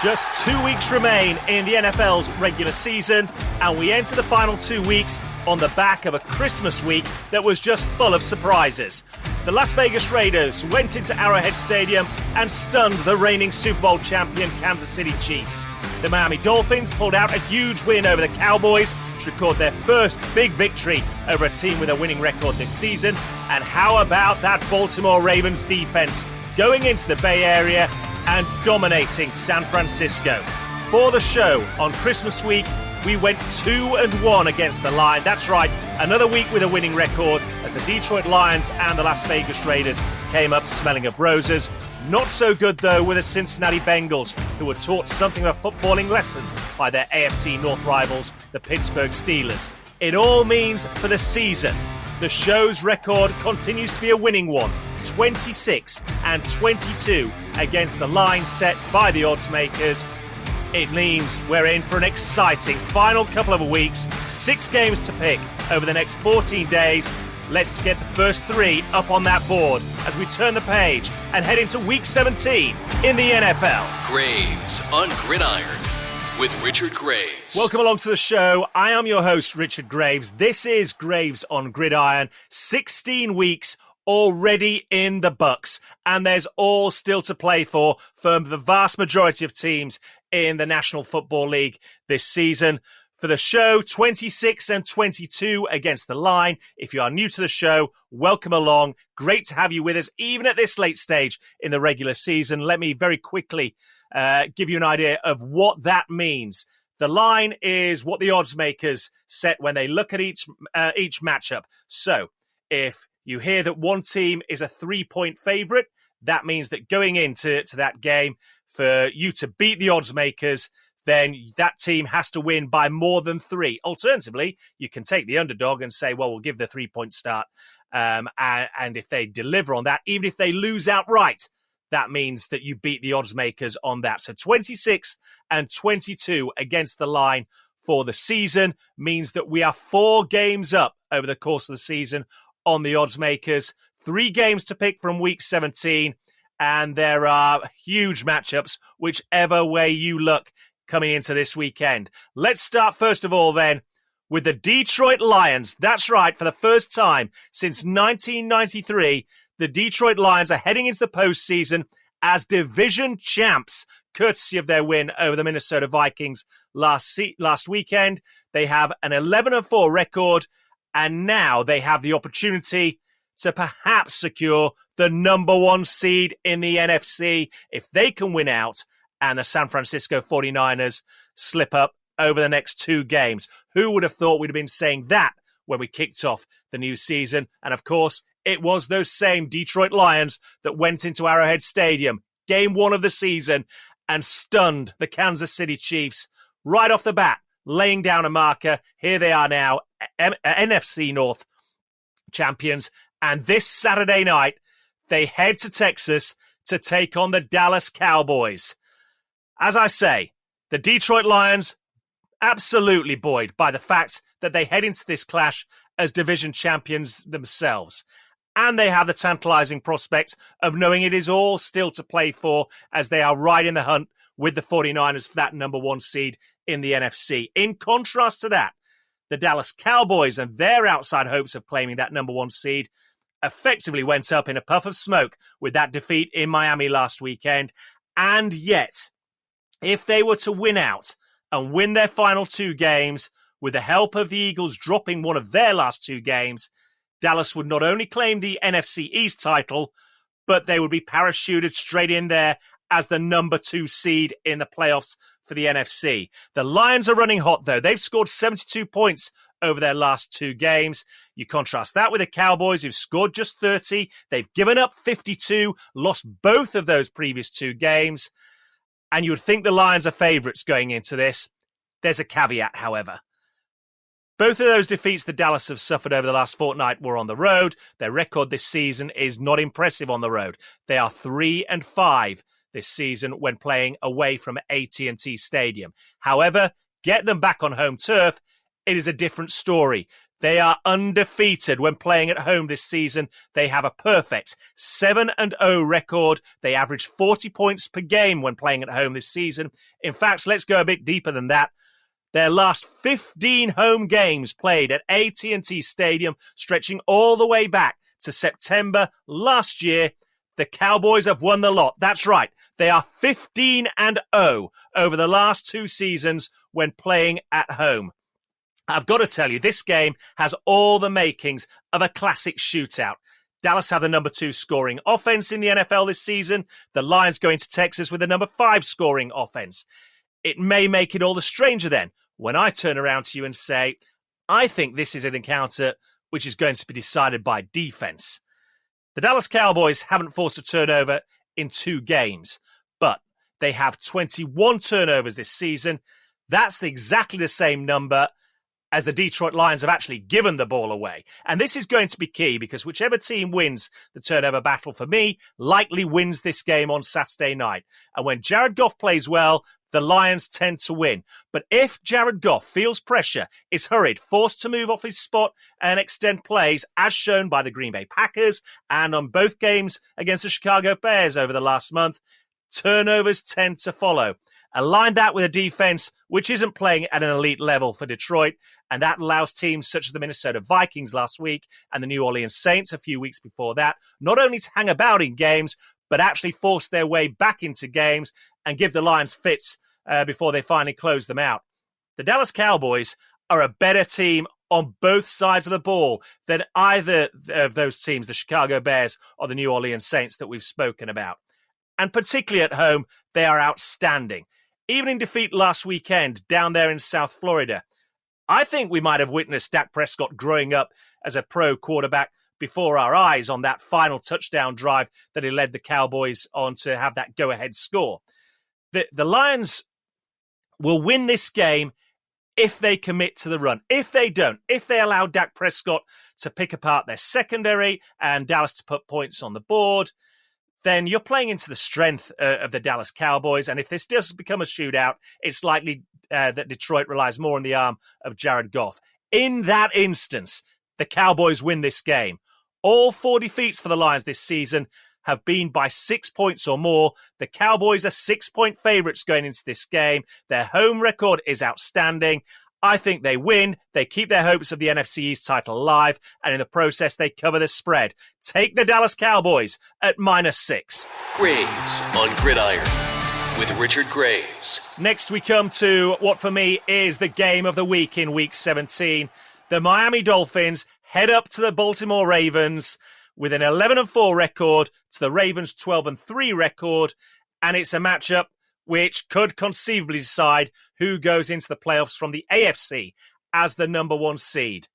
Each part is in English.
Just 2 weeks remain in the NFL's regular season, and we enter the final 2 weeks on the back of a Christmas week that was just full of surprises. The Las Vegas Raiders went into Arrowhead Stadium and stunned the reigning Super Bowl champion Kansas City Chiefs. The Miami Dolphins pulled out a huge win over the Cowboys to record their first big victory over a team with a winning record this season. And how about that Baltimore Ravens defense going into the Bay Area and dominating San Francisco? For the show on Christmas week, we went 2-1 against the line. That's right, another week with a winning record as the Detroit Lions and the Las Vegas Raiders came up smelling of roses. Not so good, though, with the Cincinnati Bengals, who were taught something of a footballing lesson by their AFC North rivals, the Pittsburgh Steelers. It all means for the season, the show's record continues to be a winning one, 26-22 against the line set by the odds makers. It means we're in for an exciting final couple of weeks, 6 games to pick over the next 14 days. Let's get the first 3 up on that board as we turn the page and head into Week 17 in the NFL. Graves on Gridiron with Richard Graves. Welcome along to the show. I am your host, Richard Graves. This is Graves on Gridiron. 16 weeks already in the books, and there's all still to play for the vast majority of teams in the National Football League this season. For the show, 26-22 against the line. If you are new to the show, welcome along. Great to have you with us, even at this late stage in the regular season. Let me very quickly give you an idea of what that means. The line is what the odds makers set when they look at each matchup. So if you hear that one team is a 3-point favorite, that means that going into that game, for you to beat the odds makers, then that team has to win by more than 3. Alternatively, you can take the underdog and say, well, we'll give the 3-point start. And if they deliver on that, even if they lose outright, that means that you beat the odds makers on that. So 26-22 against the line for the season means that we are 4 games up over the course of the season on the odds makers. 3 games to pick from week 17. And there are huge matchups, whichever way you look, coming into this weekend. Let's start first of all then with the Detroit Lions. That's right, for the first time since 1993, the Detroit Lions are heading into the postseason as division champs, courtesy of their win over the Minnesota Vikings last weekend. They have an 11-4 record, and now they have the opportunity to perhaps secure the number 1 seed in the NFC if they can win out and the San Francisco 49ers slip up over the next 2 games. Who would have thought we'd have been saying that when we kicked off the new season? And of course, it was those same Detroit Lions that went into Arrowhead Stadium, game 1 of the season, and stunned the Kansas City Chiefs right off the bat, laying down a marker. Here they are now, NFC North champions. And this Saturday night, they head to Texas to take on the Dallas Cowboys. As I say, the Detroit Lions absolutely buoyed by the fact that they head into this clash as division champions themselves. And they have the tantalizing prospect of knowing it is all still to play for as they are right in the hunt with the 49ers for that number 1 seed in the NFC. In contrast to that, the Dallas Cowboys and their outside hopes of claiming that number 1 seed effectively went up in a puff of smoke with that defeat in Miami last weekend. And yet, if they were to win out and win their final 2 games, with the help of the Eagles dropping one of their last 2 games, Dallas would not only claim the NFC East title, but they would be parachuted straight in there as the number 2 seed in the playoffs for the NFC. The Lions are running hot, though. They've scored 72 points over their last 2 games. You contrast that with the Cowboys, who've scored just 30. They've given up 52, lost both of those previous 2 games. And you would think the Lions are favourites going into this. There's a caveat, however. Both of those defeats that Dallas have suffered over the last fortnight were on the road. Their record this season is not impressive on the road. They are 3-5 this season when playing away from AT&T Stadium. However, get them back on home turf, it is a different story. They are undefeated when playing at home this season. They have a perfect 7-0 record. They average 40 points per game when playing at home this season. In fact, let's go a bit deeper than that. Their last 15 home games played at AT&T Stadium, stretching all the way back to September last year, the Cowboys have won the lot. That's right. They are 15-0 over the last 2 seasons when playing at home. I've got to tell you, this game has all the makings of a classic shootout. Dallas have the number 2 scoring offense in the NFL this season. The Lions go into Texas with the number 5 scoring offense. It may make it all the stranger then when I turn around to you and say, I think this is an encounter which is going to be decided by defense. The Dallas Cowboys haven't forced a turnover in 2 games, but they have 21 turnovers this season. That's exactly the same number as the Detroit Lions have actually given the ball away. And this is going to be key because whichever team wins the turnover battle for me likely wins this game on Saturday night. And when Jared Goff plays well, the Lions tend to win. But if Jared Goff feels pressure, is hurried, forced to move off his spot and extend plays, as shown by the Green Bay Packers and on both games against the Chicago Bears over the last month, turnovers tend to follow. Align that with a defense which isn't playing at an elite level for Detroit, and that allows teams such as the Minnesota Vikings last week and the New Orleans Saints a few weeks before that, not only to hang about in games, but actually force their way back into games and give the Lions fits before they finally close them out. The Dallas Cowboys are a better team on both sides of the ball than either of those teams, the Chicago Bears or the New Orleans Saints that we've spoken about. And particularly at home, they are outstanding. Even in defeat last weekend down there in South Florida, I think we might have witnessed Dak Prescott growing up as a pro quarterback before our eyes on that final touchdown drive that he led the Cowboys on to have that go-ahead score. The Lions will win this game if they commit to the run. If they don't, if they allow Dak Prescott to pick apart their secondary and Dallas to put points on the board, then you're playing into the strength of the Dallas Cowboys. And if this does become a shootout, it's likely that Detroit relies more on the arm of Jared Goff. In that instance, the Cowboys win this game. All 4 defeats for the Lions this season have been by 6 points or more. The Cowboys are 6-point favorites going into this game. Their home record is outstanding. I think they win. They keep their hopes of the NFC East title alive, and in the process, they cover the spread. Take the Dallas Cowboys at -6. Graves on Gridiron with Richard Graves. Next, we come to what for me is the game of the week in Week 17. The Miami Dolphins head up to the Baltimore Ravens with an 11-4 record to the Ravens' 12-3 record, and it's a matchup which could conceivably decide who goes into the playoffs from the AFC as the number 1 seed.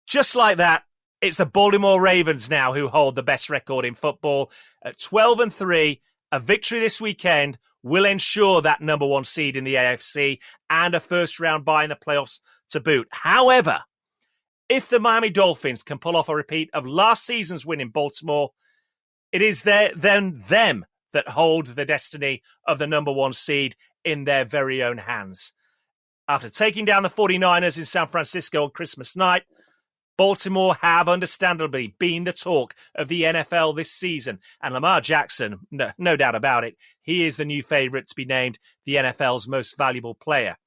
Just like that, it's the Baltimore Ravens now who hold the best record in football. At 12-3, a victory this weekend will ensure that number 1 seed in the AFC and a first-round bye in the playoffs to boot. However, if the Miami Dolphins can pull off a repeat of last season's win in Baltimore, it is them that hold the destiny of the number 1 seed in their very own hands. After taking down the 49ers in San Francisco on Christmas night, Baltimore have understandably been the talk of the NFL this season. And Lamar Jackson, no doubt about it, he is the new favorite to be named the NFL's most valuable player.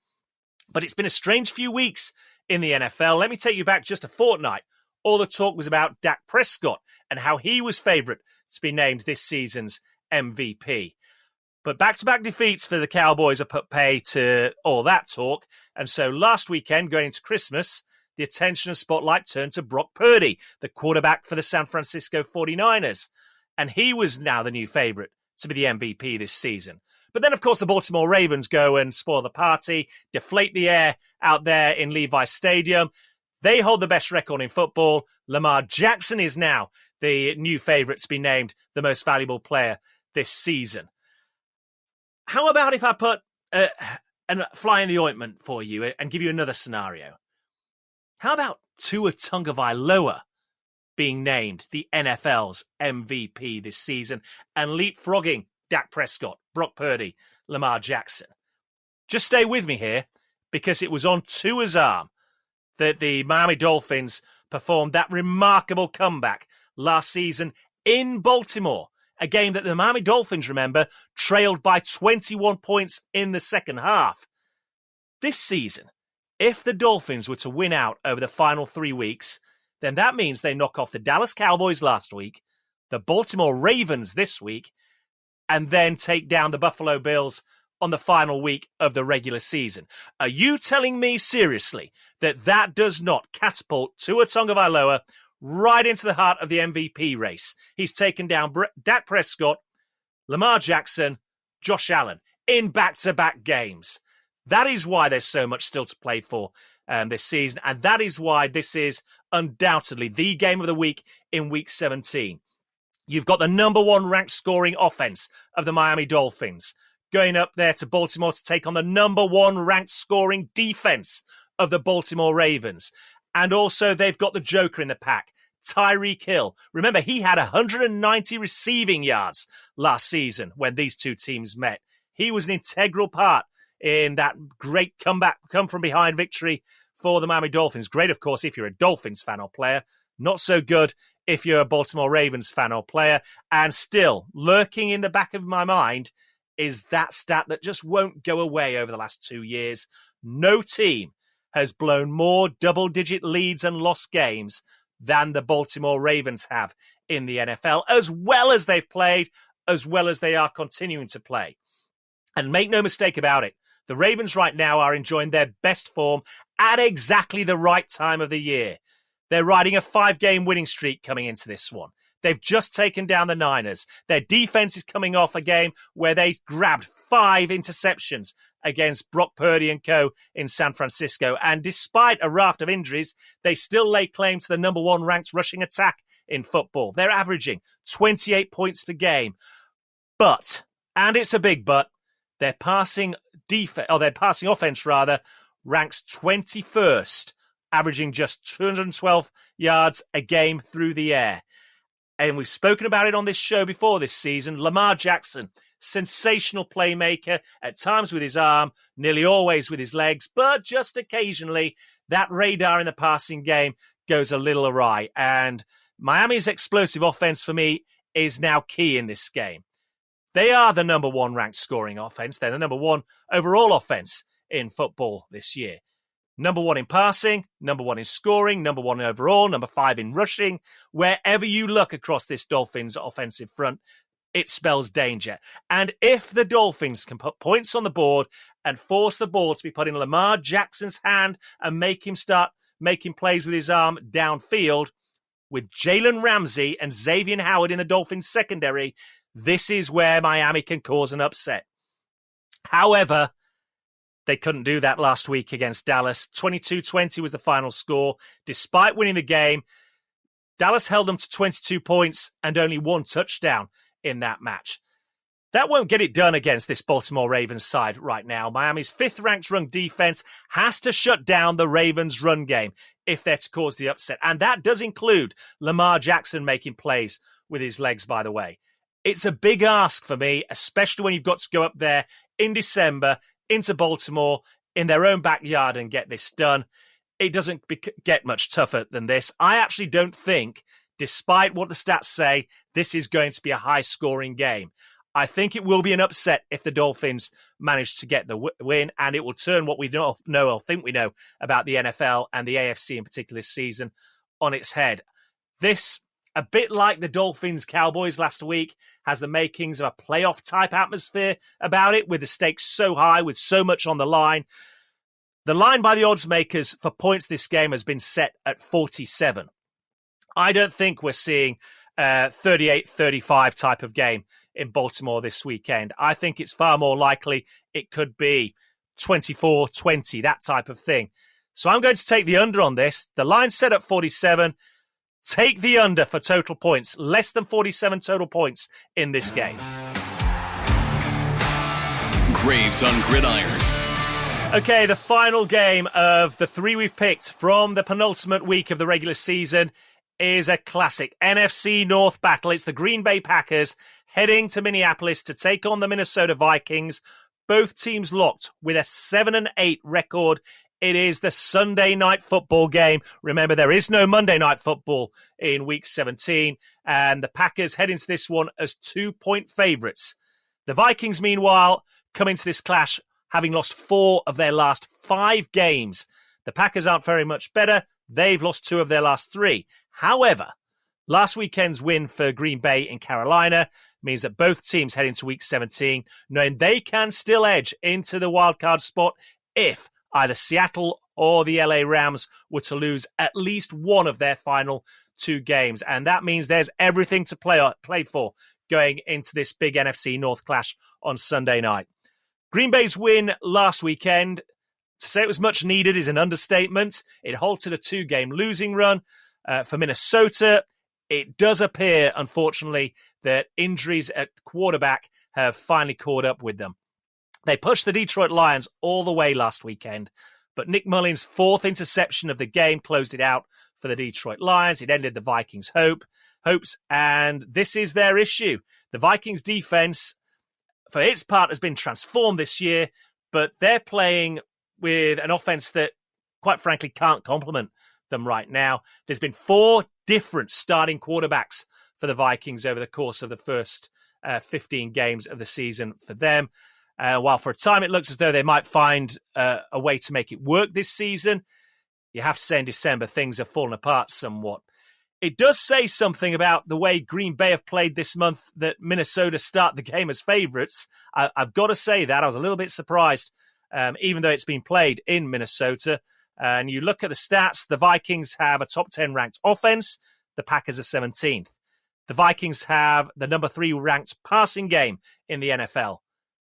But it's been a strange few weeks in the NFL. Let me take you back just a fortnight. All the talk was about Dak Prescott and how he was favorite to be named this season's MVP. But back-to-back defeats for the Cowboys have put pay to all that talk. And so last weekend, going into Christmas, the attention and spotlight turned to Brock Purdy, the quarterback for the San Francisco 49ers. And he was now the new favorite to be the MVP this season. But then, of course, the Baltimore Ravens go and spoil the party, deflate the air out there in Levi Stadium. They hold the best record in football. Lamar Jackson is now the new favorite to be named the most valuable player this season. How about if I put a fly in the ointment for you and give you another scenario? How about Tua Tagovailoa being named the NFL's MVP this season and leapfrogging Dak Prescott, Brock Purdy, Lamar Jackson? Just stay with me here because it was on Tua's arm that the Miami Dolphins performed that remarkable comeback last season in Baltimore. A game that the Miami Dolphins, remember, trailed by 21 points in the second half. This season, if the Dolphins were to win out over the final 3 weeks, then that means they knock off the Dallas Cowboys last week, the Baltimore Ravens this week, and then take down the Buffalo Bills on the final week of the regular season. Are you telling me seriously that that does not catapult Tua Tagovailoa right into the heart of the MVP race? He's taken down Dak Prescott, Lamar Jackson, Josh Allen in back-to-back games. That is why there's so much still to play for this season, and that is why this is undoubtedly the game of the week in Week 17. You've got the number one ranked scoring offense of the Miami Dolphins going up there to Baltimore to take on the number one ranked scoring defense of the Baltimore Ravens. And also they've got the Joker in the pack, Tyreek Hill. Remember, he had 190 receiving yards last season when these two teams met. He was an integral part in that great comeback, come from behind victory for the Miami Dolphins. Great, of course, if you're a Dolphins fan or player. Not so good if you're a Baltimore Ravens fan or player. And still, lurking in the back of my mind is that stat that just won't go away over the last 2 years. No team has blown more double-digit leads and lost games than the Baltimore Ravens have in the NFL, as well as they've played, as well as they are continuing to play. And make no mistake about it, the Ravens right now are enjoying their best form at exactly the right time of the year. They're riding a 5-game winning streak coming into this one. They've just taken down the Niners. Their defense is coming off a game where they grabbed 5 interceptions against Brock Purdy and co. in San Francisco. And despite a raft of injuries, they still lay claim to the number one ranked rushing attack in football. They're averaging 28 points per game. But, and it's a big but, their passing offense ranks 21st, averaging just 212 yards a game through the air. And we've spoken about it on this show before this season. Lamar Jackson, sensational playmaker, at times with his arm, nearly always with his legs, but just occasionally that radar in the passing game goes a little awry. And Miami's explosive offense for me is now key in this game. They are the number one ranked scoring offense. They're the number one overall offense in football this year. Number one in passing, number one in scoring, number one overall, number 5 in rushing. Wherever you look across this Dolphins offensive front, it spells danger. And if the Dolphins can put points on the board and force the ball to be put in Lamar Jackson's hand and make him start making plays with his arm downfield, with Jalen Ramsey and Xavier Howard in the Dolphins secondary, this is where Miami can cause an upset. However, they couldn't do that last week against Dallas. 22-20 was the final score. Despite winning the game, Dallas held them to 22 points and only 1 touchdown in that match. That won't get it done against this Baltimore Ravens side right now. Miami's 5th-ranked run defense has to shut down the Ravens' run game if they're to cause the upset. And that does include Lamar Jackson making plays with his legs, by the way. It's a big ask for me, especially when you've got to go up there in December into Baltimore in their own backyard and get this done. It doesn't get much tougher than this. I actually don't think, despite what the stats say, this is going to be a high-scoring game. I think it will be an upset if the Dolphins manage to get the win, and it will turn what we know or think we know about the NFL and the AFC in particular this season on its head. This, a bit like the Dolphins Cowboys last week, has the makings of a playoff-type atmosphere about it, with the stakes so high, with so much on the line. The line by the odds makers for points this game has been set at 47. I don't think we're seeing a 38-35 type of game in Baltimore this weekend. I think it's far more likely it could be 24-20, that type of thing. So I'm going to take the under on this. The line's set at 47. Take the under for total points. Less than 47 total points in this game. Graves on Gridiron. Okay, the final game of the 3 we've picked from the penultimate week of the regular season is a classic NFC North battle. It's the Green Bay Packers heading to Minneapolis to take on the Minnesota Vikings. Both teams locked with a 7-8 record It is the Sunday night football game. Remember, there is no Monday night football in week 17, and the Packers head into this one as 2-point favourites. The Vikings, meanwhile, come into this clash having lost 4 of their last 5 games. The Packers aren't very much better. They've lost 2 of their last 3. However, last weekend's win for Green Bay in Carolina means that both teams head into week 17, knowing they can still edge into the wildcard spot if either Seattle or the LA Rams were to lose at least one of their final 2 games. And that means there's everything to play for going into this big NFC North clash on Sunday night. Green Bay's win last weekend, to say it was much needed is an understatement. It halted a 2-game losing run. For Minnesota, it does appear, unfortunately, that injuries at quarterback have finally caught up with them. They pushed the Detroit Lions all the way last weekend, but Nick Mullins' 4th interception of the game closed it out for the Detroit Lions. It ended the Vikings' hopes, and this is their issue. The Vikings' defense, for its part, has been transformed this year, but they're playing with an offense that, quite frankly, can't complement them right now. There's been 4 different starting quarterbacks for the Vikings over the course of the first 15 games of the season for them. While for a time it looks as though they might find a way to make it work this season, you have to say in December things have fallen apart somewhat. It does say something about the way Green Bay have played this month that Minnesota start the game as favourites. I've got to say that. I was a little bit surprised, even though it's been played in Minnesota. And you look at the stats, the Vikings have a top 10 ranked offense. The Packers are 17th. The Vikings have the number 3 ranked passing game in the NFL.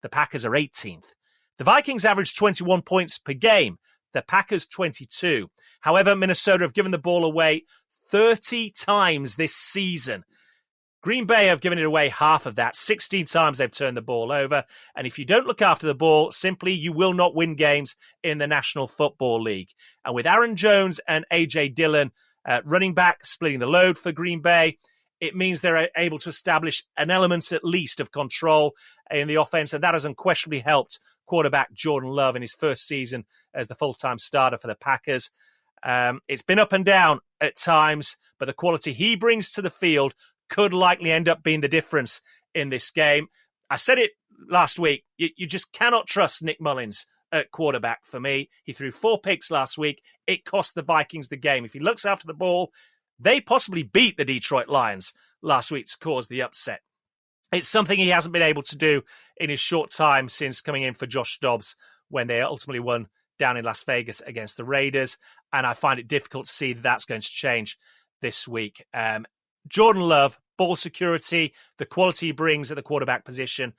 The Packers are 18th. The Vikings average 21 points per game. The Packers 22. However, Minnesota have given the ball away 30 times this season. Green Bay have given it away half of that. 16 times they've turned the ball over. And if you don't look after the ball, simply you will not win games in the National Football League. And with Aaron Jones and A.J. Dillon running back, splitting the load for Green Bay, it means they're able to establish an element at least of control in the offense, and that has unquestionably helped quarterback Jordan Love in his first season as the full-time starter for the Packers. It's been up and down at times, but the quality he brings to the field could likely end up being the difference in this game. I said it last week, you just cannot trust Nick Mullins at quarterback for me. He threw 4 picks last week. It cost the Vikings the game. If he looks after the ball, they possibly beat the Detroit Lions last week to cause the upset. It's something he hasn't been able to do in his short time since coming in for Josh Dobbs when they ultimately won down in Las Vegas against the Raiders. And I find it difficult to see that that's going to change this week. Jordan Love, ball security, the quality he brings at the quarterback position,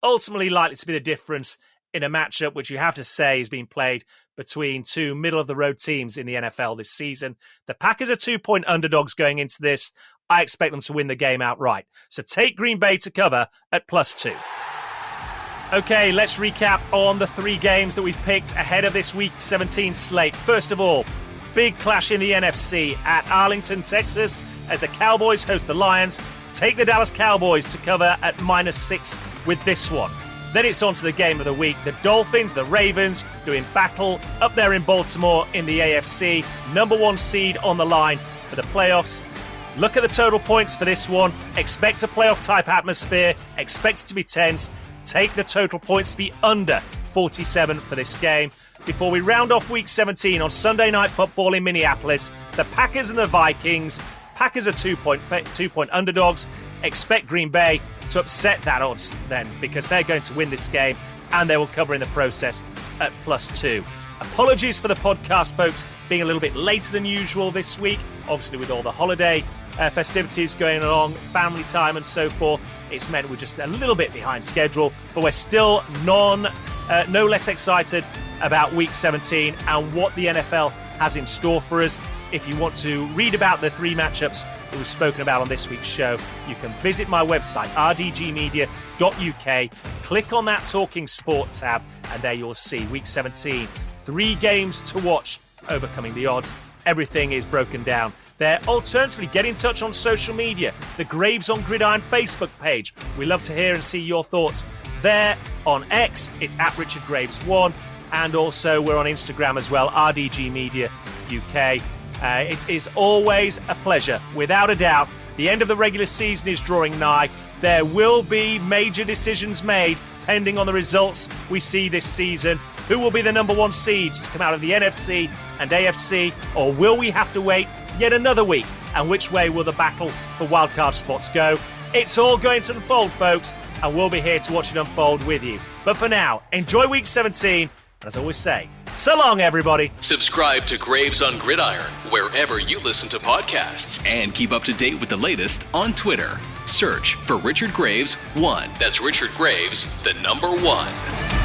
ultimately likely to be the difference in a matchup which you have to say is being played between 2 middle-of-the-road teams in the NFL this season. The Packers are 2-point underdogs going into this. I expect them to win the game outright. So take Green Bay to cover at +2. Okay, let's recap on the 3 games that we've picked ahead of this Week 17 slate. First of all, big clash in the NFC at Arlington, Texas, as the Cowboys host the Lions. Take the Dallas Cowboys to cover at -6 with this one. Then it's on to the game of the week. The Dolphins, the Ravens, doing battle up there in Baltimore in the AFC. Number 1 seed on the line for the playoffs. Look at the total points for this one. Expect a playoff-type atmosphere. Expect it to be tense. Take the total points to be under 47 for this game. Before we round off Week 17 on Sunday Night Football in Minneapolis, the Packers and the Vikings. Packers are 2-point underdogs. Expect Green Bay to upset that odds then, because they're going to win this game and they will cover in the process at +2. Apologies for the podcast, folks, being a little bit later than usual this week. Obviously, with all the holiday festivities going along, family time and so forth, it's meant we're just a little bit behind schedule, but we're still no less excited about Week 17 and what the NFL has in store for us. If you want to read about the 3 matchups that we've spoken about on this week's show, you can visit my website, rdgmedia.uk, click on that Talking Sport tab, and there you'll see Week 17, 3 games to watch, overcoming the odds. Everything is broken down there. Alternatively, get in touch on social media, the Graves on Gridiron Facebook page. We love to hear and see your thoughts there. On X, it's @RichardGraves1. and also we're on Instagram as well, RDG Media UK. It is always a pleasure. Without a doubt, the end of the regular season is drawing nigh. There will be major decisions made pending on the results we see this season. Who will be the number one seeds to come out of the NFC and AFC, or will we have to wait yet another week? And which way will the battle for wildcard spots go? It's all going to unfold, folks, and we'll be here to watch it unfold with you. But for now, enjoy Week 17, and as I always say, so long, everybody. Subscribe to Graves on Gridiron wherever you listen to podcasts. And keep up to date with the latest on Twitter. Search for Richard Graves 1. That's Richard Graves, the number 1.